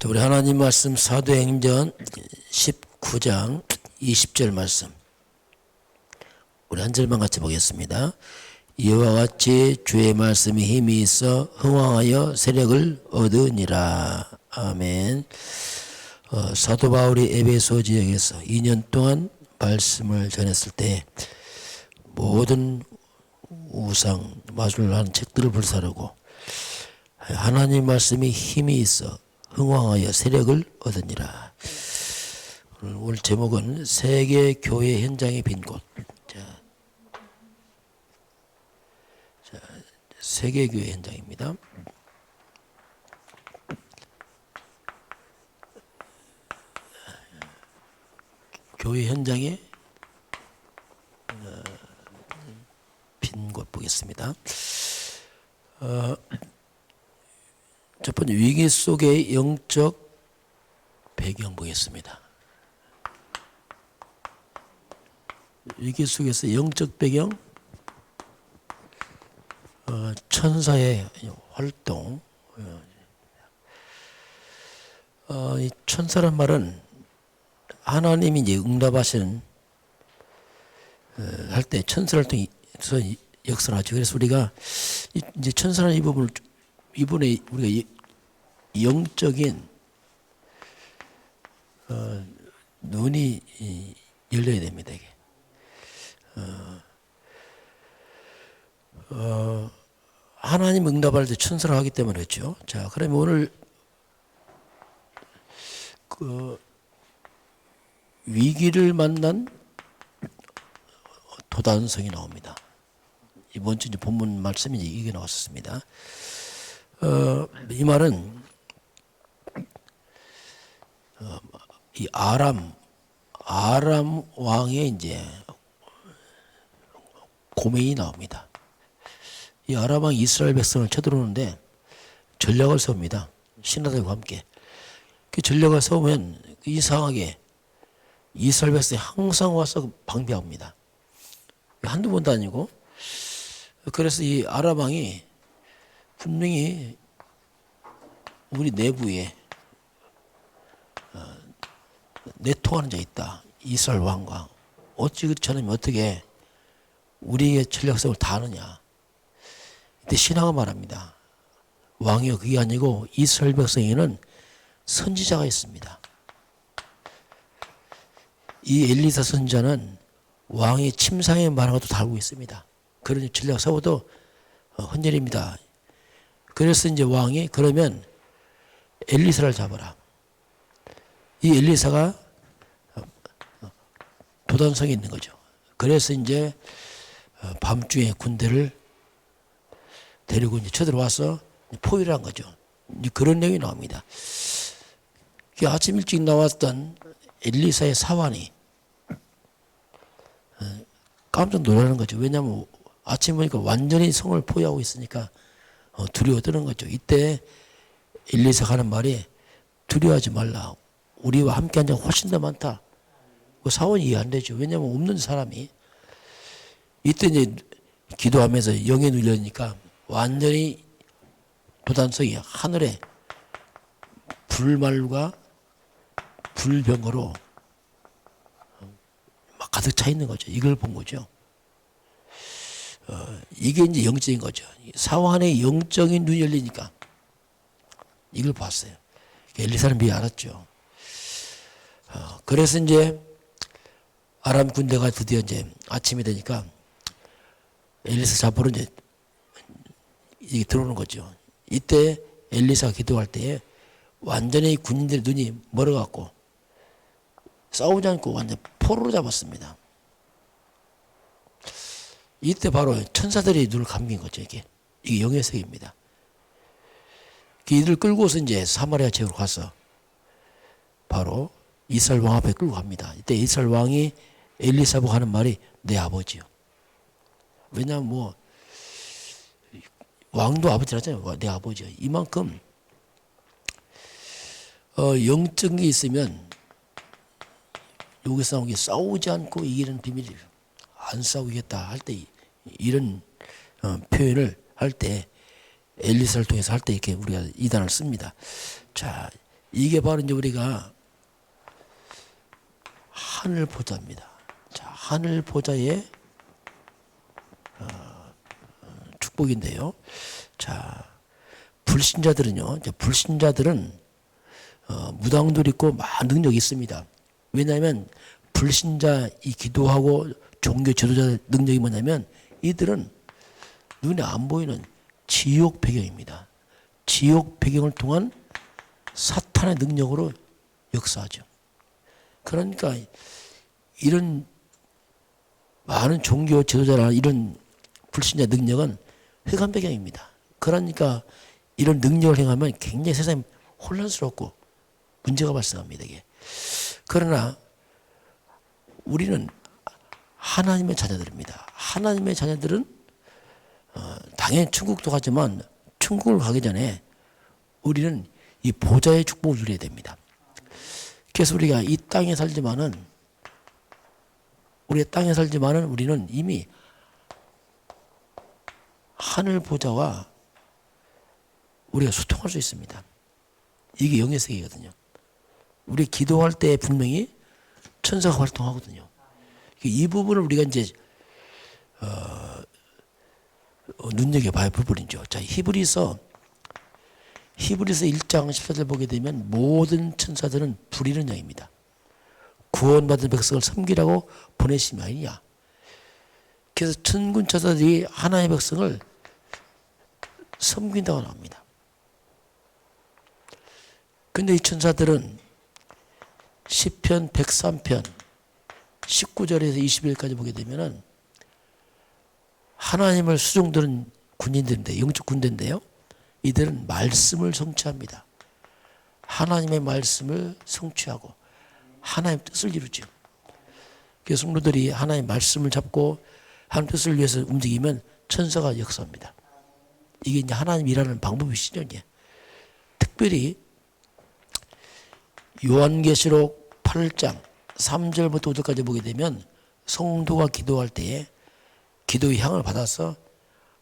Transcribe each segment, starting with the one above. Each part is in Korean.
자, 우리 하나님 말씀 사도행전 19장 20절 말씀. 우리 한 절만 같이 보겠습니다. 이와 같이 주의 말씀이 힘이 있어 흥왕하여 세력을 얻으니라. 아멘. 사도 바울이 에베소 지역에서 2년 동안 말씀을 전했을 때 모든 우상, 마술을 하는 책들을 불사르고 하나님 말씀이 힘이 있어 흥왕하여 세력을 얻으니라. 오늘 제목은 세계 교회 현장의 빈 곳. 자, 세계 교회 현장입니다. 교회 현장의 빈 곳 보겠습니다. 첫 번째, 위기 속의 영적 배경 보겠습니다. 위기 속에서 영적 배경, 천사의 활동. 이 천사란 말은 하나님이 이제 응답하시는 할 때 천사를 통해서 역사를 하죠. 그래서 우리가 이제 천사라는 이 부분을 이번에 우리가 영적인 눈이 열려야 됩니다. 이게 하나님 응답할 때 천사를 하기 때문에 그렇죠. 자, 그러면 오늘 그 위기를 만난 도단성이 나옵니다. 이번 주 이제 본문 말씀이 이게 나왔습니다. 이 말은 이 아람 왕의 이제 고민이 나옵니다. 이 아람 왕이 이스라엘 백성을 쳐들어오는데 전략을 세웁니다. 신하들과 함께. 그 전략을 세우면 이상하게 이스라엘 백성이 항상 와서 방비합니다. 한두 번도 아니고. 그래서 이 아람 왕이 분명히 우리 내부에 내통하는 자 있다. 이스라엘 왕과. 어찌 저놈이 어떻게 우리의 전략성을 다 아느냐. 이때 신하가 말합니다. 왕이요, 그게 아니고 이스라엘 백성에는 선지자가 있습니다. 이 엘리사 선지자는 왕의 침상에 말한 것도 다 알고 있습니다. 그러니 전략 세워도 헌혈입니다. 그래서 이제 왕이 그러면 엘리사를 잡아라. 이 엘리사가 도단성에 있는 거죠. 그래서 이제 밤중에 군대를 데리고 이제 쳐들어와서 포위를 한 거죠. 이제 그런 내용이 나옵니다. 아침 일찍 나왔던 엘리사의 사환이 깜짝 놀라는 거죠. 왜냐하면 아침 보니까 완전히 성을 포위하고 있으니까 두려워 뜨는 거죠. 이때 엘리사가 하는 말이 두려워하지 말라. 우리와 함께 한 자가 훨씬 더 많다. 그 사원이 이해 안 되죠. 왜냐하면 없는 사람이. 이때 이제 기도하면서 영에 눌려니까 완전히 도단성이 하늘에 불말과 불병으로 막 가득 차 있는 거죠. 이걸 본 거죠. 이게 이제 영적인 거죠. 사환의 영적인 눈이 열리니까 이걸 봤어요. 엘리사는 미리 알았죠. 그래서 이제 아람 군대가 드디어 이제 아침이 되니까 엘리사 잡으러 이제 들어오는 거죠. 이때 엘리사가 기도할 때에 완전히 군인들의 눈이 멀어갖고 싸우지 않고 완전 포로로 잡았습니다. 이때 바로 천사들이 눈을 감긴 거죠. 이게 영의 세계입니다. 이들을 끌고서 이제 사마리아 지역으로 가서 바로 이스라엘 왕 앞에 끌고 갑니다. 이때 이스라엘 왕이 엘리사 보고 하는 말이 내 아버지요. 왜냐하면 뭐 왕도 아버지라잖아요. 내 아버지요. 이만큼 영적인 게 있으면 여기서 나온 게 싸우지 않고 이기는 비밀이에요. 안 싸우겠다 할 때 이런 표현을 할 때 엘리사를 통해서 할 때 이렇게 우리가 이 단어를 씁니다. 자, 이게 바로 이제 우리가 하늘 보좌입니다. 자, 하늘 보좌의 축복인데요. 자, 불신자들은요. 이제 불신자들은 무당도 있고 많은 능력이 있습니다. 왜냐하면 불신자 이 기도하고 종교 지도자 능력이 뭐냐면 이들은 눈에 안 보이는 지옥 배경입니다. 지옥 배경을 통한 사탄의 능력으로 역사하죠. 그러니까 이런 많은 종교 지도자나 이런 불신자 능력은 흑암 배경입니다. 그러니까 이런 능력을 행하면 굉장히 세상이 혼란스럽고 문제가 발생합니다. 이게. 그러나 우리는 하나님의 자녀들입니다. 하나님의 자녀들은 당연히 천국도 가지만 천국을 가기 전에 우리는 이 보좌의 축복을 누려야 됩니다. 그래서 우리가 이 땅에 살지만은 우리는 이미 하늘 보좌와 우리가 소통할 수 있습니다. 이게 영의 세계거든요. 우리 기도할 때 분명히 천사가 활동하거든요. 이 부분을 우리가 이제 눈여겨봐야 부분이죠. 자, 히브리서 1장 14절 보게 되면 모든 천사들은 불의는 영입니다. 구원받은 백성을 섬기라고 보내심이 아니냐. 그래서 천군 천사들이 하나님의 백성을 섬긴다고 나옵니다. 근데 이 천사들은 시편 103편 19절에서 21절까지 보게 되면은 하나님을 수종드는 군인들인데, 영적 군대인데요. 이들은 말씀을 성취합니다. 하나님의 말씀을 성취하고 하나님의 뜻을 이루죠. 그래서 성도들이 하나님의 말씀을 잡고 하나님의 뜻을 위해서 움직이면 천사가 역사합니다. 이게 이제 하나님 일하는 방법이시죠. 이제. 특별히 요한계시록 8장 3절부터 5절까지 보게 되면 성도가 기도할 때에 기도의 향을 받아서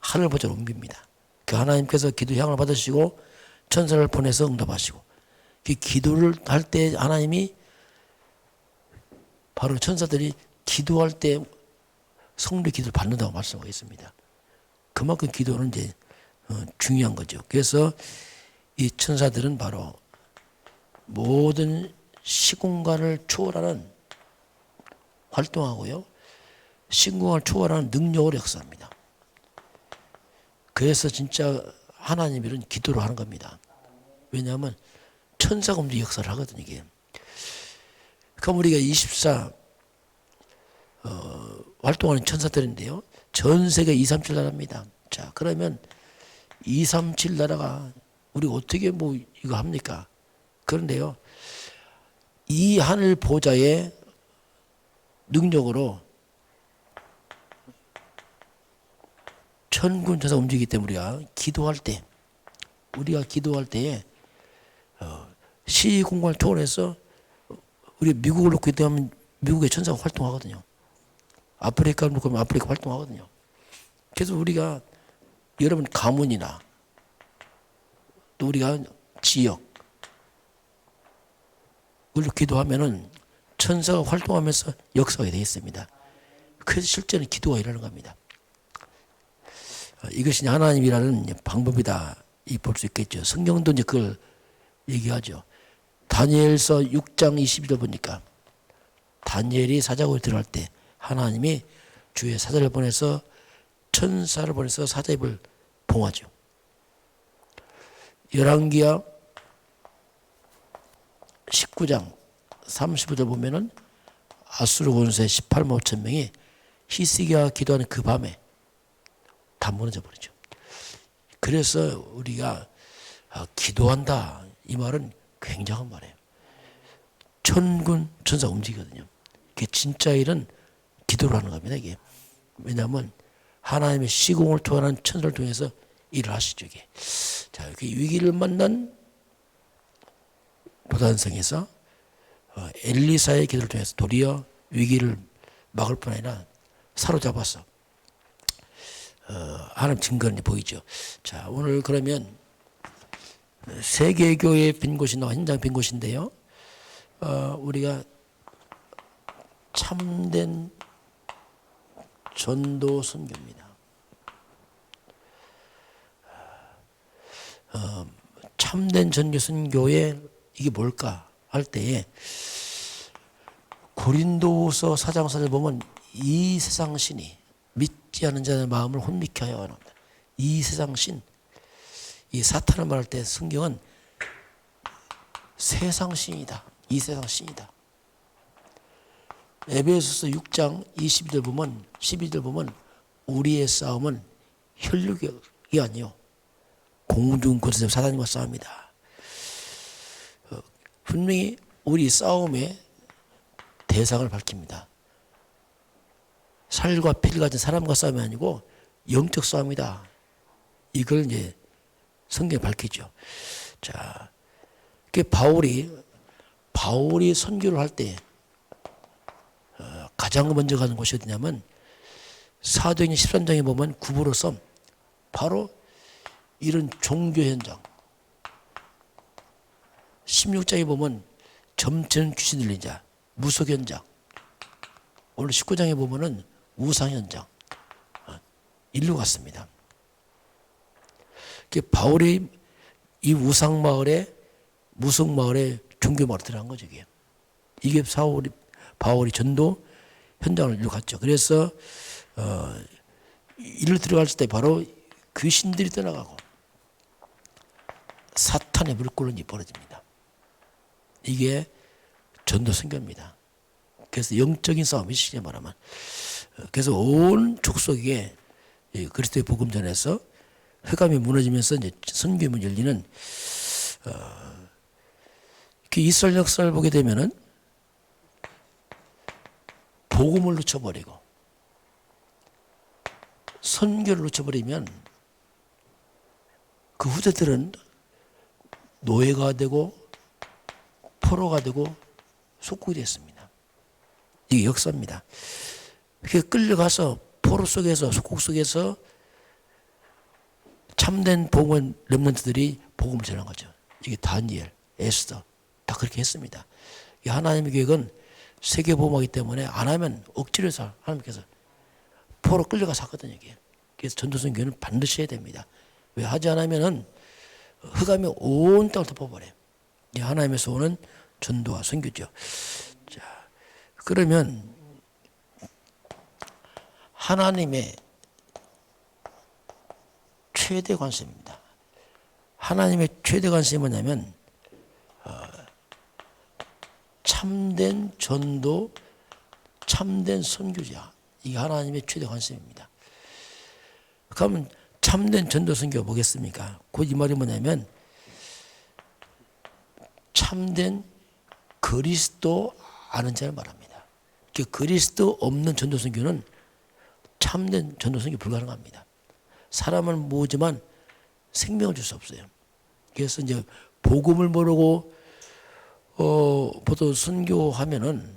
하늘 보좌로 옮깁니다. 그 하나님께서 기도의 향을 받으시고 천사를 보내서 응답하시고, 그 기도를 할 때 하나님이 바로 천사들이 기도할 때 성도의 기도를 받는다고 말씀하고 있습니다. 그만큼 기도는 이제 중요한 거죠. 그래서 이 천사들은 바로 모든 시공간을 초월하는 활동하고요, 시공간을 초월하는 능력으로 역사합니다. 그래서 진짜 하나님 일은 기도로 하는 겁니다. 왜냐하면 천사가 움직이 역사를 하거든요. 이게. 그럼 우리가 24 활동하는 천사들인데요. 전 세계 237 나라입니다. 자, 그러면 237 나라가 우리가 어떻게 뭐 이거 합니까? 그런데요, 이 하늘 보좌의 능력으로 천군 천사가 움직이기 때문에 우리가 기도할 때에 시공간을 초월해서 우리 미국을 놓고 있다면 미국의 천사가 활동하거든요. 아프리카를 놓고 있으면 아프리카 활동하거든요. 그래서 우리가 여러분 가문이나 또 우리가 지역 우리 기도하면은 천사가 활동하면서 역사가 되어 있습니다. 그래서 실제는 기도가 일어나는 겁니다. 이것이 하나님이라는 방법이다 볼 수 있겠죠. 성경도 이제 그걸 얘기하죠. 다니엘서 6장 22절 보니까 다니엘이 사자굴에 들어갈 때 하나님이 주의 사자를 보내서 천사를 보내서 사자 입을 봉하죠. 열왕기하 19장 35절 보면은 아수르 군수의 18만 5천 명이 히스기야가 기도하는 그 밤에 다 무너져 버리죠. 그래서 우리가 기도한다 이 말은 굉장한 말이에요. 천군 천사가 움직이거든요. 그게 진짜 일은 기도로 하는 겁니다. 이게 왜냐하면 하나님의 시공을 통한 천사를 통해서 일을 하시죠. 이게. 자, 이렇게 위기를 만난 도단성에서 엘리사의 기도를 통해서 도리어 위기를 막을 뿐 아니라 사로잡아서 하나님 증거는 보이죠. 자, 오늘 그러면 세계교회 빈 곳이나 현장 빈 곳인데요. 우리가 참된 전도 선교입니다. 참된 전도 선교에 이게 뭘까 할 때에 고린도후서 4장 4절 보면 이 세상 신이 믿지 않는 자의 마음을 혼미케 하여 합니다. 이 세상 신, 이 사탄을 말할 때 성경은 세상 신이다. 이 세상 신이다. 에베소서 6장 12절 보면 우리의 싸움은 혈육이 아니요 공중 권세 사단과 싸움이다. 분명히 우리 싸움의 대상을 밝힙니다. 살과 피를 가진 사람과 싸움이 아니고 영적 싸움이다. 이걸 이제 성경에 밝히죠. 자, 그 바울이 선교를 할 때 가장 먼저 가는 곳이 어디냐면 사도행전 13장에 보면 구부로섬, 바로 이런 종교 현장. 16장에 보면 점치는 귀신 들린 자, 무속 현장. 오늘 19장에 보면은 우상 현장. 일로 갔습니다. 바울이 이 우상 마을에, 무속 마을에 종교 마을에 들어간 거죠. 이게 바울이 전도 현장을 일로 갔죠. 그래서 일로 들어갈 때 바로 귀신들이 떠나가고 사탄의 물결론이 벌어집니다. 이게 전도 선교입니다. 그래서 영적인 싸움이 시키게 말하면, 그래서 온 족속에게 그리스도의 복음 전해서 흑암이 무너지면서 이제 선교의 문이 열리는 이스라엘 역사를 보게 되면은 복음을 놓쳐버리고 선교를 놓쳐버리면 그 후대들은 노예가 되고 포로가 되고 속국이 됐습니다. 이게 역사입니다. 그렇게 끌려가서 포로 속에서 속국 속에서 참된 복음 렘넌트들이 복음을 전한 거죠. 이게 다니엘, 에스더 다 그렇게 했습니다. 하나님의 계획은 세계 복음이기 때문에 안 하면 억지로 해서 하나님께서 포로 끌려가서 하거든요. 이게. 그래서 전도선교는 반드시 해야 됩니다. 왜 하지 않으면은 흑암이 온 땅을 덮어버려요. 이 하나님에서 오는 전도와 선교죠. 자, 그러면 하나님의 최대 관심입니다. 하나님의 최대 관심이 뭐냐면 참된 전도, 참된 선교자. 이게 하나님의 최대 관심입니다. 그러면 참된 전도 선교가 뭐겠습니까? 곧 이 말이 뭐냐면 참된 그리스도 아는 자를 말합니다. 그리스도 없는 전도 선교는 참된 전도 선교 불가능합니다. 사람은 모으지만 생명을 줄 수 없어요. 그래서 이제 복음을 모르고 보통 선교하면은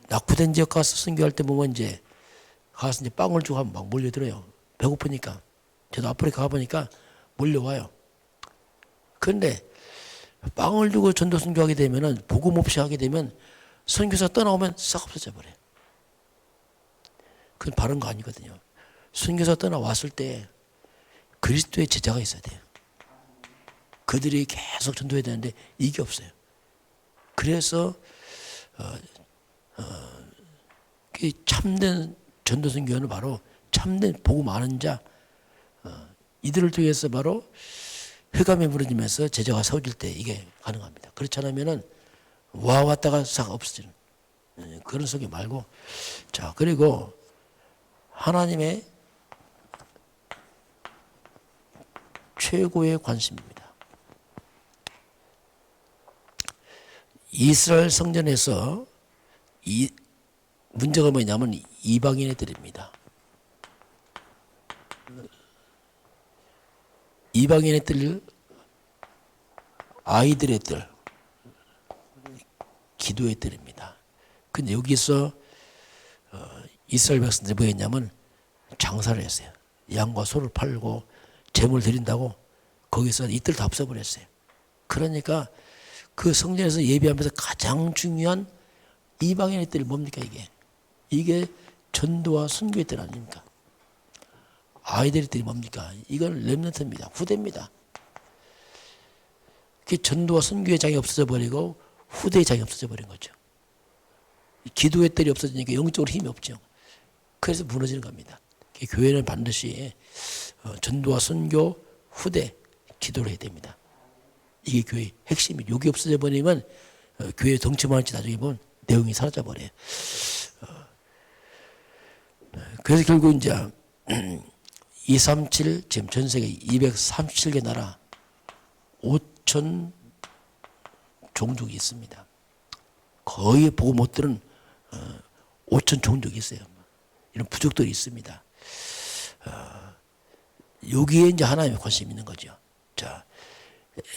낙후된 지역 가서 선교할 때 보면 이제 가서 이제 빵을 주고 하면 막 몰려들어요. 배고프니까. 저도 아프리카 가보니까 몰려와요. 그런데 빵을 주고 전도 선교하게 되면은 복음 없이 하게 되면 선교사 떠나오면 싹 없어져 버려요. 그건 바른 거 아니거든요. 선교사 떠나왔을 때 그리스도의 제자가 있어야 돼요. 그들이 계속 전도해야 되는데 이게 없어요. 그래서 참된 전도 선교는 바로 참된 복음 아는 자, 이들을 통해서 바로 흑암에 무너지면서 제자가 세워질 때 이게 가능합니다. 그렇지 않으면은 왔다가 싹 없어지는 그런 속에 말고. 자, 그리고 하나님의 최고의 관심입니다. 이스라엘 성전에서 문제가 뭐냐면 이방인의 뜰입니다. 이방인의 뜰, 아이들의 뜰, 기도의 뜰입니다. 근데 여기서 이스라엘 백성들이 뭐 했냐면 장사를 했어요. 양과 소를 팔고 재물 드린다고 거기서 이틀 다 없애버렸어요. 그러니까 그 성전에서 예배하면서 가장 중요한 이방인의 뜰이 뭡니까 이게 전도와 선교의 뜰 아닙니까? 아이들의 뜰이 뭡니까? 이건 렘넌트입니다. 후대입니다. 그 전도와 선교의 장이 없어져 버리고 후대의 장이 없어져 버린 거죠. 기도의 뜰이 없어지니까 영적으로 힘이 없죠. 그래서 무너지는 겁니다. 교회는 반드시 전도와 선교, 후대, 기도를 해야 됩니다. 이게 교회의 핵심이에요. 여기 없어져 버리면 교회 덩치만 할지 나중에 보면 내용이 사라져 버려요. 그래서 결국 이제 237 지금 전 세계 237개 나라 5천 종족이 있습니다. 거의 보고 못 들은 5천 종족이 있어요. 이런 부족들이 있습니다. 여기에 이제 하나님의 관심이 있는 거죠. 자,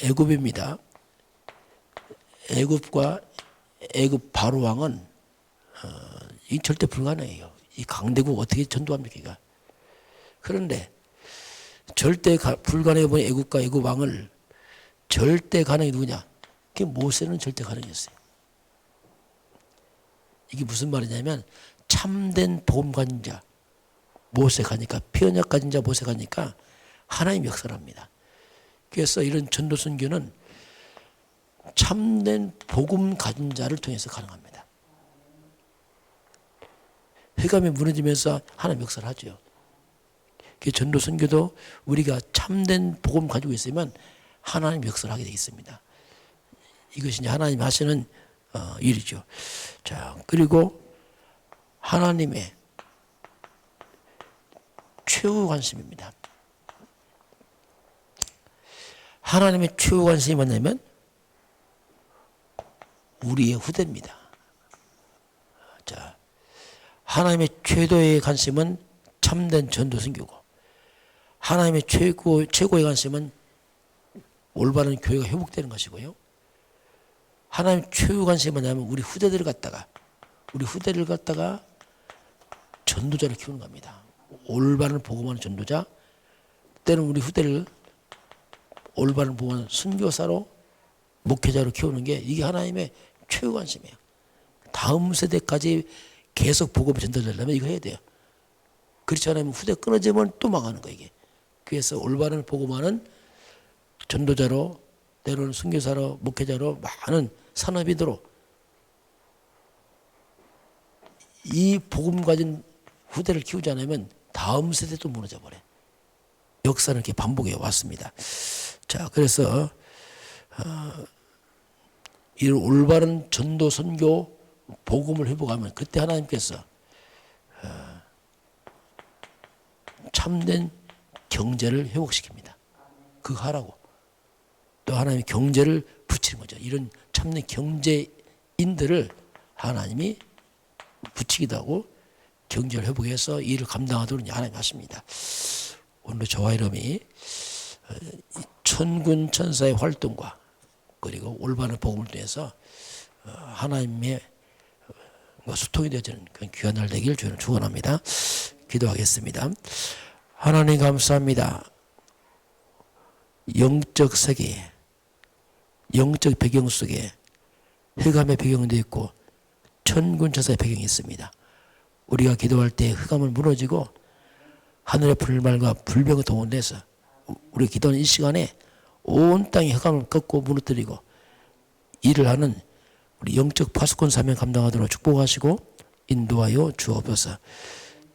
애굽입니다. 애굽과 애굽 바로 왕은 이 절대 불가능해요. 이 강대국 어떻게 전도합니까? 그런데 절대 불가능해 보니 애굽과 애굽 왕을 절대 가능이 누구냐? 그게 모세는 절대 가능했어요. 이게 무슨 말이냐면 참된 복음 가진 자 모세 가니까 피언약 가진 자 모세 가니까 하나님 역사를 합니다. 그래서 이런 전도 선교는 참된 복음 가진 자를 통해서 가능합니다. 회감이 무너지면서 하나님 역사를 하죠. 전도 선교도 우리가 참된 복음 가지고 있으면 하나님 역사를 하게 되어 있습니다. 이것이 이제 하나님 하시는 일이죠. 자, 그리고 하나님의 최후 관심입니다. 하나님의 최후 관심이 뭐냐면 우리의 후대입니다. 자, 하나님의 최고의 관심은 참된 전도 선교고 하나님의 최고의 관심은 올바른 교회가 회복되는 것이고요. 하나님 최후 관심이 뭐냐면 우리 후대를 갖다가 전도자를 키우는 겁니다. 올바른 복음하는 전도자, 때는 우리 후대를 올바른 복음하는 선교사로 목회자로 키우는 게 이게 하나님의 최후 관심이에요. 다음 세대까지 계속 복음을 전달하려면 이거 해야 돼요. 그렇지 않으면 후대 끊어지면 또 망하는 거예요, 이게. 그래서 올바른 복음하는 전도자로 때로는 선교사로 목회자로 많은 산업인으로 이 복음 가진 후대를 키우지 않으면 다음 세대도 무너져 버려요. 역사는 이렇게 반복해 왔습니다. 자, 그래서 이 올바른 전도 선교 복음을 회복하면 그때 하나님께서 참된 경제를 회복시킵니다. 그거 하라고. 또 하나님이 경제를 붙이는 거죠. 이런 참된 경제인들을 하나님이 붙이기도 하고 경제를 회복해서 일을 감당하도록 하나님이 하십니다. 오늘 저와 이름이 천군 천사의 활동과 그리고 올바른 복음을 통해서 하나님의 소통이 되어지는 그런 귀한 날 되길 주는 축원합니다. 기도하겠습니다. 하나님 감사합니다. 영적 세계에 영적 배경 속에 흑암의 배경도 있고 천군 천사의 배경이 있습니다. 우리가 기도할 때 흑암을 무너지고 하늘의 불말과 불병을 동원해서 우리 기도하는 이 시간에 온 땅의 흑암을 꺾고 무너뜨리고 일을 하는 우리 영적 파수꾼 사명 감당하도록 축복하시고 인도하여 주옵소서.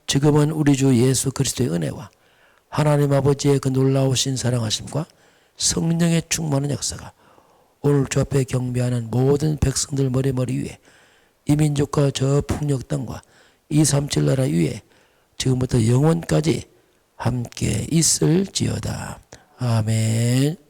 지금은 우리 주 예수 그리스도의 은혜와 하나님 아버지의 그 놀라우신 사랑하심과 성령의 충만한 역사가 오늘 주 앞에 경배하는 모든 백성들 머리 위에 이 민족과 저 풍력 땅과 237 나라 위에 지금부터 영원까지 함께 있을지어다. 아멘.